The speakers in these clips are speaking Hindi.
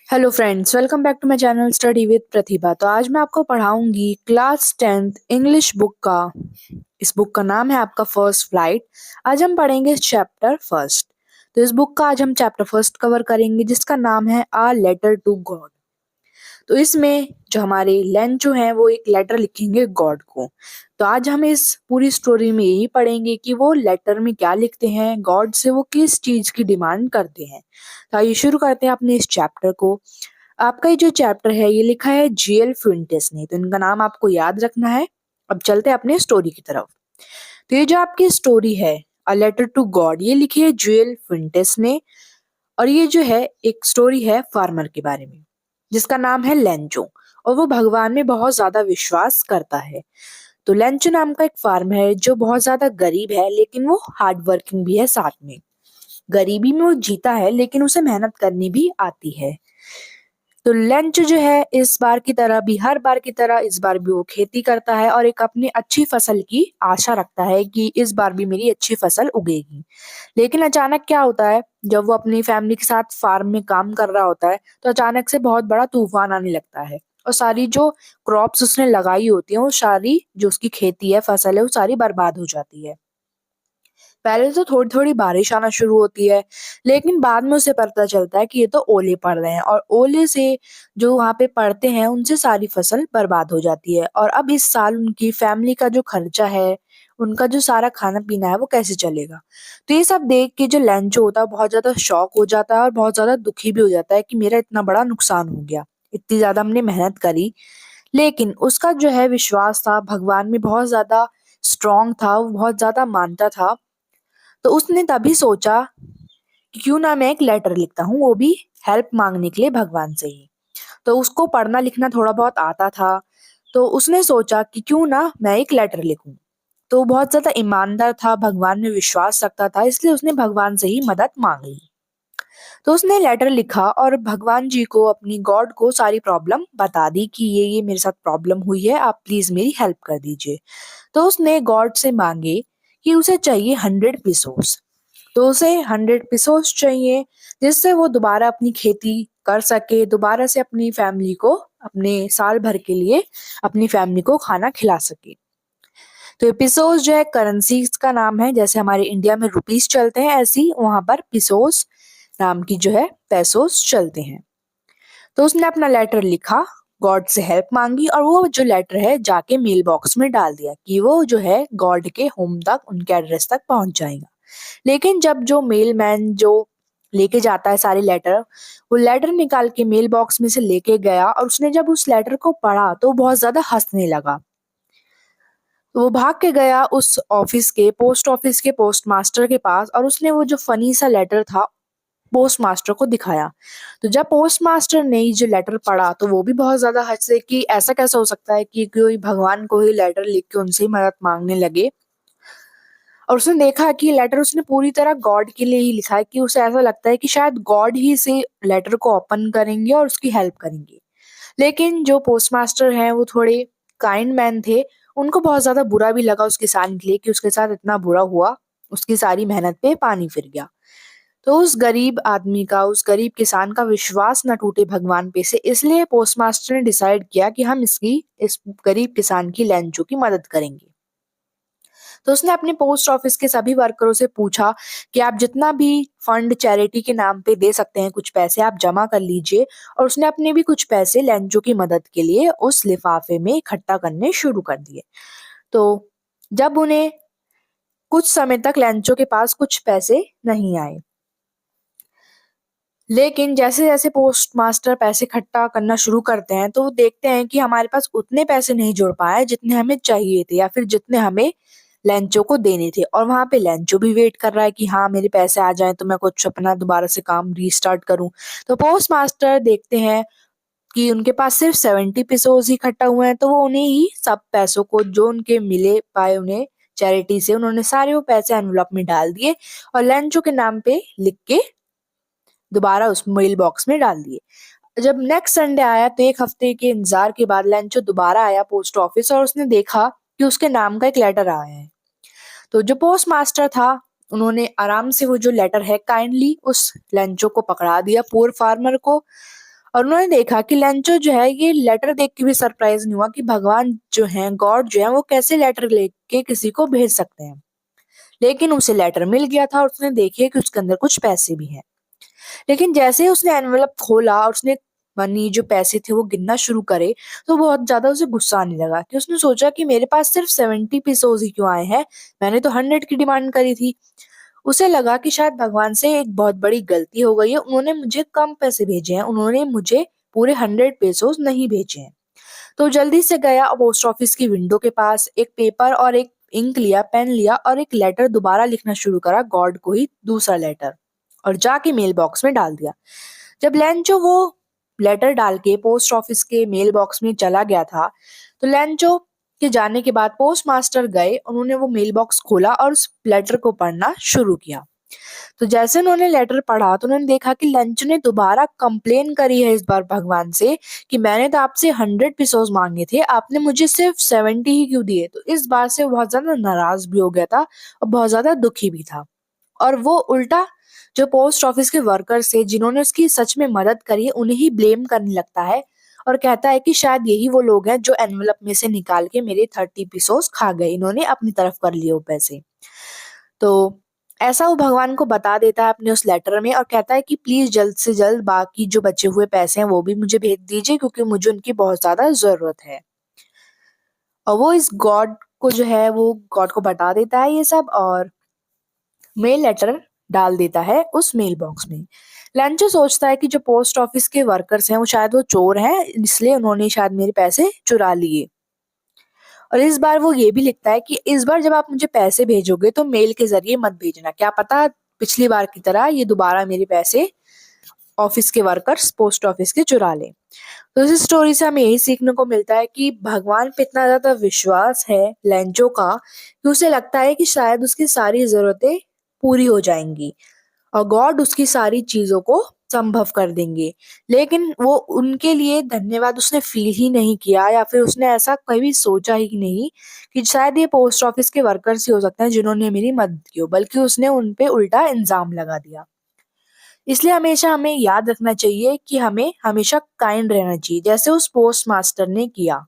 Hello friends, welcome back to my channel study with Pratibha. तो आज मैं आपको पढ़ाऊंगी क्लास 10th इंग्लिश बुक का। इस बुक का नाम है आपका फर्स्ट फ्लाइट। आज हम पढ़ेंगे चैप्टर फर्स्ट। तो इस बुक का आज हम चैप्टर फर्स्ट कवर करेंगे जिसका नाम है आ लेटर टू गॉड। तो इसमें जो हमारे लेंचो हैं वो एक लेटर लिखेंगे गॉड को। तो आज हम इस पूरी स्टोरी में यही पढ़ेंगे कि वो लेटर में क्या लिखते हैं, गॉड से वो किस चीज की डिमांड करते हैं। तो आइए शुरू करते हैं अपने इस चैप्टर को। आपका ये जो चैप्टर है ये लिखा है जीएल फ्यूंटेस ने, तो इनका नाम आपको याद रखना है। अब चलते हैं अपने स्टोरी की तरफ। तो ये जो आपकी स्टोरी है अ लेटर टू गॉड, ये लिखी है जीएल फ्यूंटेस ने। और ये जो है एक स्टोरी है फार्मर के बारे में जिसका नाम है लेंचो। और वो भगवान में बहुत ज्यादा विश्वास करता है। तो लेंचो नाम का एक फार्मर है जो बहुत ज्यादा गरीब है लेकिन वो हार्ड वर्किंग भी है साथ में। गरीबी में वो जीता है लेकिन उसे मेहनत करनी भी आती है। तो लंच जो है इस बार की तरह भी, हर बार की तरह इस बार भी वो खेती करता है और एक अपनी अच्छी फसल की आशा रखता है कि इस बार भी मेरी अच्छी फसल उगेगी। लेकिन अचानक क्या होता है, जब वो अपनी फैमिली के साथ फार्म में काम कर रहा होता है तो अचानक से बहुत बड़ा तूफान आने लगता है और सारी जो क्रॉप्स उसने लगाई होती हैं वो सारी, जो उसकी खेती है, फसल है, वो सारी बर्बाद हो जाती है। पहले तो थोड़ी थोड़ी बारिश आना शुरू होती है लेकिन बाद में उसे पता चलता है कि ये तो ओले पड़ रहे हैं और ओले से जो वहां पे पड़ते हैं उनसे सारी फसल बर्बाद हो जाती है। और अब इस साल उनकी फैमिली का जो खर्चा है, उनका जो सारा खाना पीना है, वो कैसे चलेगा। तो ये सब देख के जो लंच होता है बहुत ज्यादा शॉक हो जाता है और बहुत ज्यादा दुखी भी हो जाता है कि मेरा इतना बड़ा नुकसान हो गया, इतनी ज्यादा हमने मेहनत करी। लेकिन उसका जो है विश्वास था भगवान में बहुत ज्यादा स्ट्रांग था, वो बहुत ज्यादा मानता था। तो उसने तभी सोचा कि क्यों ना मैं एक लेटर लिखता हूँ, वो भी हेल्प मांगने के लिए भगवान से ही। तो उसको पढ़ना लिखना थोड़ा बहुत आता था। तो उसने सोचा कि क्यों ना मैं एक लेटर लिखूं। तो वो बहुत ज्यादा ईमानदार था, भगवान में विश्वास रखता था, इसलिए उसने भगवान से ही मदद मांग ली। तो उसने लेटर लिखा और भगवान जी को, अपनी गॉड को सारी प्रॉब्लम बता दी कि ये मेरे साथ प्रॉब्लम हुई है, आप प्लीज मेरी हेल्प कर दीजिए। तो उसने गॉड से मांगे कि उसे चाहिए 100 पिसोस। तो उसे 100 पिसोस चाहिए जिससे वो दोबारा अपनी खेती कर सके, दोबारा से अपनी फैमिली को, अपने साल भर के लिए अपनी फैमिली को खाना खिला सके। तो ये पिसोस जो है करेंसी का नाम है, जैसे हमारे इंडिया में रुपीस चलते हैं ऐसी वहां पर पिसोस नाम की जो है पैसोस चलते हैं। तो उसने अपना लेटर लिखा, गॉड से हेल्प मांगी और वो जो लेटर है जाके मेल बॉक्स में डाल दिया कि वो जो है गॉड के होम तक, उनके एड्रेस तक पहुंच जाएगा। लेकिन जब जो मेलमैन जो लेके जाता है सारे लेटर, वो लेटर निकाल के मेल बॉक्स में से लेके गया और उसने जब उस लेटर को पढ़ा तो वो बहुत ज्यादा हंसने लगा। तो वो भाग के गया उस ऑफिस के, पोस्ट ऑफिस के पोस्ट मास्टर के पास और उसने वो जो फनी सा लेटर था पोस्ट मास्टर को दिखाया। तो जब पोस्ट मास्टर ने ये जो लेटर पढ़ा तो वो भी बहुत ज्यादा हंसे कि ऐसा कैसा हो सकता है कि कोई भगवान को ही लेटर लिख के उनसे ही मदद मांगने लगे। और उसने देखा कि लेटर उसने पूरी तरह गॉड के लिए ही लिखा है, कि उसे ऐसा लगता है कि शायद गॉड ही से लेटर को ओपन करेंगे और उसकी हेल्प करेंगे। लेकिन जो पोस्ट मास्टर हैं वो थोड़े काइंड मैन थे, उनको बहुत ज्यादा बुरा भी लगा उस किसान के लिए कि उसके साथ इतना बुरा हुआ, उसकी सारी मेहनत पे पानी फिर गया। तो उस गरीब आदमी का, उस गरीब किसान का विश्वास न टूटे भगवान पे से, इसलिए पोस्टमास्टर ने डिसाइड किया कि हम इस गरीब किसान की लंचों की मदद करेंगे। तो उसने अपने पोस्ट ऑफिस के सभी वर्करों से पूछा कि आप जितना भी फंड चैरिटी के नाम पे दे सकते हैं, कुछ पैसे आप जमा कर लीजिए। और उसने अपने भी कुछ पैसे लंचों की मदद के लिए उस लिफाफे में इकट्ठा करने शुरू कर दिए। तो जब उन्हें कुछ समय तक लंचों के पास कुछ पैसे नहीं आए, लेकिन जैसे जैसे पोस्ट मास्टर पैसे इकट्ठा करना शुरू करते हैं तो वो देखते हैं कि हमारे पास उतने पैसे नहीं जुड़ पाए जितने हमें चाहिए थे या फिर जितने हमें लंचो को देने थे। और वहां पे लंचो भी वेट कर रहा है कि हाँ मेरे पैसे आ जाएं तो मैं कुछ अपना दोबारा से काम रीस्टार्ट करूं। तो पोस्ट मास्टर देखते हैं कि उनके पास सिर्फ 70 पिसोस ही इकट्ठा हुए हैं, तो वो उन्हें ही सब पैसों को जो उनके मिले पाए उन्हें चैरिटी से, उन्होंने सारे वो पैसे एनवलप में डाल दिए और लंचो के नाम पे लिख के दोबारा उस मेल बॉक्स में डाल दिए। जब नेक्स्ट संडे आया तो एक हफ्ते के इंतजार के बाद लंचो दोबारा आया पोस्ट ऑफिस और उसने देखा कि उसके नाम का एक लेटर आया है। तो जो पोस्ट मास्टर था, उन्होंने आराम से वो जो लेटर है काइंडली उस लंचो को पकड़ा दिया, पुअर फार्मर को। और उन्होंने देखा कि लेंचो जो है ये लेटर देख के भी सरप्राइज नहीं हुआ कि भगवान जो है, गॉड जो है, वो कैसे लेटर लेके किसी को भेज सकते हैं। लेकिन उसे लेटर मिल गया था और उसने देखे कि उसके अंदर कुछ पैसे भी हैं। लेकिन जैसे ही उसने एनवेलप खोला और उसने मनी जो पैसे थे वो गिनना शुरू करे, तो बहुत ज्यादा उसे गुस्सा आने लगा कि उसने सोचा कि मेरे पास सिर्फ 70 पीसोज ही क्यों आए हैं, मैंने तो 100 की डिमांड करी थी। उसे लगा कि शायद भगवान से एक बहुत बड़ी गलती हो गई है, उन्होंने मुझे कम पैसे भेजे हैं, उन्होंने मुझे पूरे 100 पेसोज नहीं भेजे हैं। तो जल्दी से गया और पोस्ट ऑफिस की विंडो के पास एक पेपर और एक इंक लिया, पेन लिया और एक लेटर दोबारा लिखना शुरू करा, गॉड को ही दूसरा लेटर, और जाके मेल बॉक्स में डाल दिया। जब लेंचो वो लेटर डाल के पोस्ट ऑफिस के मेल बॉक्स में चला गया था, तो लेंचो के जाने के बाद पोस्ट मास्टर गए, उन्होंने वो मेल बॉक्स खोला और उस लेटर को पढ़ना शुरू किया। तो जैसे उन्होंने लेटर पढ़ा तो उन्होंने देखा कि लेंचो ने दोबारा कंप्लेन करी है इस बार भगवान से कि मैंने तो आपसे 100 पीसोज मांगे थे, आपने मुझे सिर्फ 70 ही क्यों दिए। तो इस बात से वो बहुत ज्यादा नाराज भी हो गया था और बहुत ज्यादा दुखी भी था। और वो उल्टा जो पोस्ट ऑफिस के वर्कर्स थे जिन्होंने उसकी सच में मदद करी, उन्हें ही ब्लेम करने लगता है और कहता है कि शायद यही वो लोग हैं जो एनवेलप में से निकाल के मेरे 30 पीसोस खा गए, इन्होंने अपनी तरफ कर लिए वो पैसे। तो ऐसा वो भगवान को बता देता है अपने उस लेटर में और कहता है कि प्लीज जल्द से जल्द बाकी जो बचे हुए पैसे हैं वो भी मुझे भेज दीजिए, क्योंकि मुझे उनकी बहुत ज्यादा जरूरत है। और वो इस गॉड को जो है वो गॉड को बता देता है ये सब और मेल लेटर डाल देता है उस मेल बॉक्स में। लेंचो सोचता है कि जो पोस्ट ऑफिस के वर्कर्स हैं वो शायद वो चोर हैं, इसलिए उन्होंने शायद मेरे पैसे चुरा लिए। और इस बार वो ये भी लिखता है कि इस बार जब आप मुझे पैसे भेजोगे तो मेल के जरिए मत भेजना, क्या पता पिछली बार की तरह ये दोबारा मेरे पैसे ऑफिस के वर्कर्स पोस्ट ऑफिस के चुरा लें। तो इस स्टोरी से हमें यही सीखने को मिलता है कि भगवान पे इतना ज्यादा विश्वास है लेंचो का कि उसे लगता है कि शायद उसकी सारी जरूरतें पूरी हो जाएंगी और गॉड उसकी सारी चीजों को संभव कर देंगे। लेकिन वो उनके लिए धन्यवाद उसने फील ही नहीं किया, या फिर उसने ऐसा कभी सोचा ही नहीं कि शायद ये पोस्ट ऑफिस के वर्कर्स ही हो सकते हैं जिन्होंने मेरी मदद की हो, बल्कि उसने उन पे उल्टा इल्जाम लगा दिया। इसलिए हमेशा हमें याद रखना चाहिए कि हमें हमेशा काइंड रहना चाहिए, जैसे उस पोस्ट मास्टर ने किया।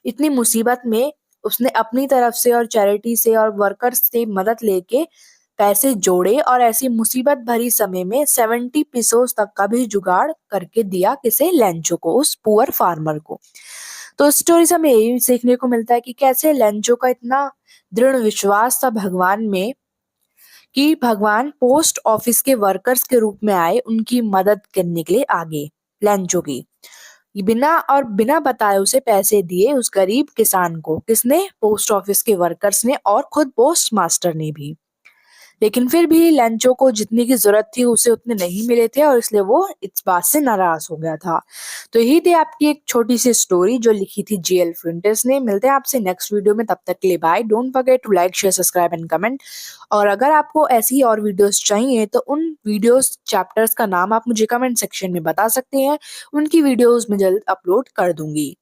इतनी मुसीबत में उसने अपनी तरफ से और चैरिटी से और वर्कर्स से मदद लेके पैसे जोड़े और ऐसी मुसीबत भरी समय में 70 पिसोस तक का भी जुगाड़ करके दिया किसे, लेंचो को, उस पुअर फार्मर को। तो स्टोरी से हमें यही सीखने को मिलता है कि कैसे लेंचो का इतना दृढ़ विश्वास था भगवान में कि भगवान पोस्ट ऑफिस के वर्कर्स के रूप में आए उनकी मदद करने के लिए आगे लेंचो की। बिना बताए उसे पैसे दिए उस गरीब किसान को, किसने, पोस्ट ऑफिस के वर्कर्स ने और खुद पोस्ट मास्टर ने भी। लेकिन फिर भी लेंचो को जितनी की जरूरत थी उसे उतने नहीं मिले थे और इसलिए वो इस बात से नाराज हो गया था। तो यही थी आपकी एक छोटी सी स्टोरी जो लिखी थी जीएल फ्यूंटेस ने। मिलते हैं आपसे नेक्स्ट वीडियो में, तब तक के लिए bye. Don't forget to like share subscribe and comment. और अगर आपको ऐसी और वीडियोस चाहिए तो उन वीडियोस चैप्टर्स का नाम आप मुझे कमेंट सेक्शन में बता सकते हैं, उनकी वीडियोस मैं जल्द अपलोड कर दूंगी।